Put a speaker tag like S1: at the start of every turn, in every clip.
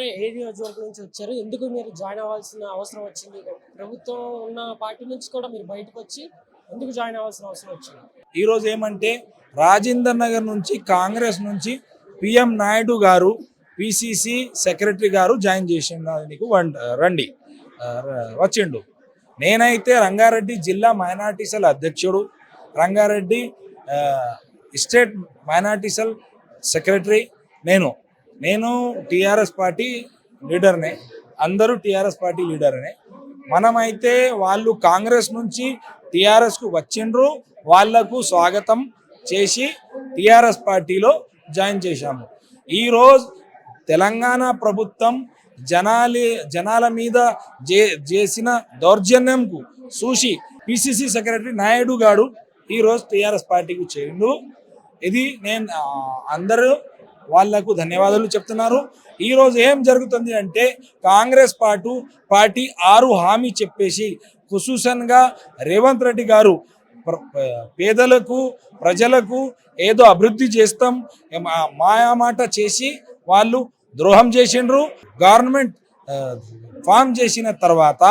S1: అనే ఏ నియోజకవర్గం నుంచి వచ్చారు? ఎందుకు మీరు జాయిన్ అవ్వాల్సిన అవసరం వచ్చింది? ప్రభుత్వం ఉన్న పార్టీ నుంచి కూడా మీరు బయటకు వచ్చి ఎందుకు జాయిన్ అవ్వాల్సిన అవసరం వచ్చింది?
S2: ఈరోజు ఏమంటే రాజేందర్ నగర్ నుంచి కాంగ్రెస్ నుంచి పిఎం నాయుడు గారు పిసిసి సెక్రటరీ గారు జాయిన్ చేసిండు. నీకు రండి వచ్చిండు. నేనైతే రంగారెడ్డి జిల్లా మైనార్టీ సెల్ అధ్యక్షుడు, Rangareddy state minority cell secretary. నేను టీఆర్ఎస్ పార్టీ లీడర్నే, అందరూ టీఆర్ఎస్ పార్టీ లీడర్నే. మనమైతే వాళ్ళు కాంగ్రెస్ నుంచి టీఆర్ఎస్కు వచ్చిండ్రు, వాళ్లకు స్వాగతం చేసి టీఆర్ఎస్ పార్టీలో జాయిన్ చేశాము. ఈరోజు తెలంగాణ ప్రభుత్వం జనాల మీద చేసిన దౌర్జన్యంకు చూసి పిసిసి సెక్రటరీ నాయుడు గారు ఈరోజు టీఆర్ఎస్ పార్టీకి చేరిండు. ఇది నేను అందరూ వాళ్లకు ధన్యవాదాలు చెప్తున్నారు. ఈరోజు ఏం జరుగుతుంది అంటే కాంగ్రెస్ పార్టీ 6 హామీ చెప్పేసి ఖుసూసన్గా రేవంత్ రెడ్డి గారు పేదలకు ప్రజలకు ఏదో అభివృద్ధి చేస్తాం మాయామాట చేసి వాళ్ళు ద్రోహం చేసిండ్రు. గవర్నమెంట్ ఫామ్ చేసిన తర్వాత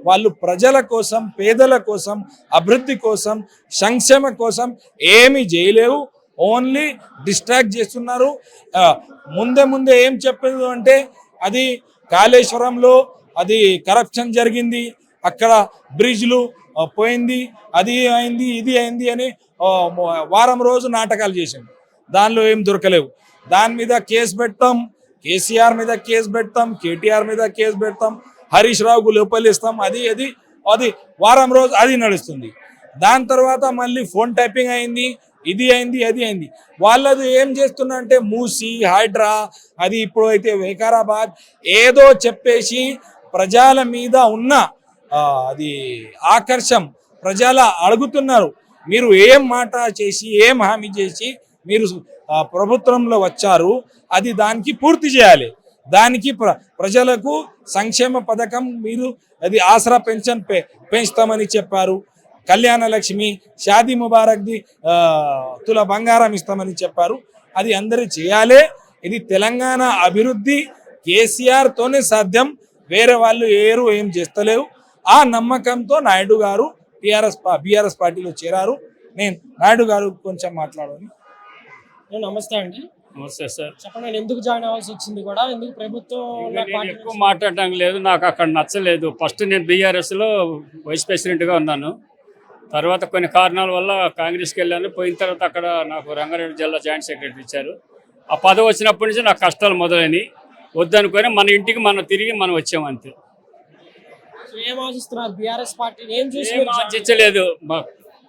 S2: వాళ్ళు ప్రజల కోసం, పేదల కోసం, అభివృద్ధి కోసం, సంక్షేమ కోసం ఏమీ చేయలేవు, ఓన్లీ డిస్ట్రాక్ట్ చేస్తున్నారు. ముందే ఏం చెప్పేది అంటే అది కాళేశ్వరంలో అది కరప్షన్ జరిగింది, అక్కడ బ్రిడ్జ్లు పోయింది, అది అయింది, ఇది అయింది అని వారం రోజు నాటకాలు చేసిండు. దానిలో ఏం దొరకలేవు. దాని మీద కేసు పెడతాం, కేసీఆర్ మీద కేసు పెడతాం, కేటీఆర్ మీద కేసు పెడతాం, హరీష్ రావుకు లోపలిస్తాం, అది వారం రోజు అది నడుస్తుంది. దాని తర్వాత మళ్ళీ ఫోన్ టైపింగ్ అయింది, ఇది అయింది, అది అయింది. వాళ్ళది ఏం చేస్తున్నా అంటే మూసి, హైడ్రా, అది ఇప్పుడు అయితే వికారాబాద్ ఏదో చెప్పేసి ప్రజల మీద ఉన్న అది ఆకర్షం ప్రజల అడుగుతున్నారు. మీరు ఏం మాట చేసి ఏం హామీ చేసి మీరు ప్రభుత్వంలో వచ్చారు, అది దానికి పూర్తి చేయాలి. దానికి ప్రజలకు సంక్షేమ పథకం మీరు అది ఆసరా పెన్షన్ పెంచుతామని చెప్పారు, కళ్యాణ లక్ష్మి, షాదీ ముబారక్ది తుల బంగారం ఇస్తామని చెప్పారు. అది అందరూ చేయాలి. ఇది తెలంగాణ అభివృద్ధి కేసీఆర్తోనే సాధ్యం, వేరే వాళ్ళు ఏం చేస్తలేవు. ఆ నమ్మకంతో నాయుడు గారు బీఆర్ఎస్ పార్టీలో చేరారు. నేను నాయుడు గారు కొంచెం మాట్లాడాలి.
S1: నమస్తే అండి.
S3: నమస్తే సార్.
S1: చెప్పండి, ఎందుకు జాయిన్ అవ్వాల్సి వచ్చింది కూడా, ఎందుకు ప్రభుత్వం?
S3: ఎక్కువ మాట్లాడటం లేదు, నాకు అక్కడ నచ్చలేదు. ఫస్ట్ నేను బీఆర్ఎస్లో వైస్ ప్రెసిడెంట్గా ఉన్నాను. తర్వాత కొన్ని కారణాల వల్ల కాంగ్రెస్కి వెళ్ళాను. పోయిన తర్వాత అక్కడ నాకు రంగారెడ్డి జిల్లా జాయింట్ సెక్రటరీ ఇచ్చారు. ఆ పదవి వచ్చినప్పటి నుంచి నాకు కష్టాలు మొదలైనవి. వద్దనుకొని మన ఇంటికి తిరిగి వచ్చాము అంతే.
S1: ఏం ఆశిస్తున్నారు? బీఆర్ఎస్ పార్టీని ఏం
S3: ఆశించలేదు. మా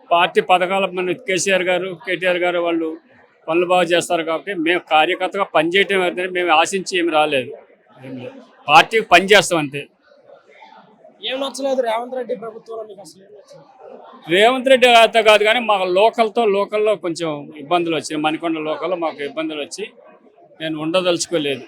S3: పార్టీ పథకాల మన కేసీఆర్ గారు, కేటీఆర్ గారు వాళ్ళు పనులు బాగా చేస్తారు కాబట్టి మేము కార్యకర్తగా పనిచేయటం అయితే మేము ఆశించి ఏమి రాలేదు. పార్టీకి పనిచేస్తాం అంతే.
S1: ఏం నచ్చలేదు రేవంత్ రెడ్డి ప్రభుత్వంలో మీకు? అసలు
S3: రేవంత్ రెడ్డి అయితే కాదు కానీ మాకు లోకల్లో కొంచెం ఇబ్బందులు వచ్చాయి. మణికొండ లోకల్లో మాకు ఇబ్బందులు వచ్చి నేను ఉండదలుచుకోలేదు.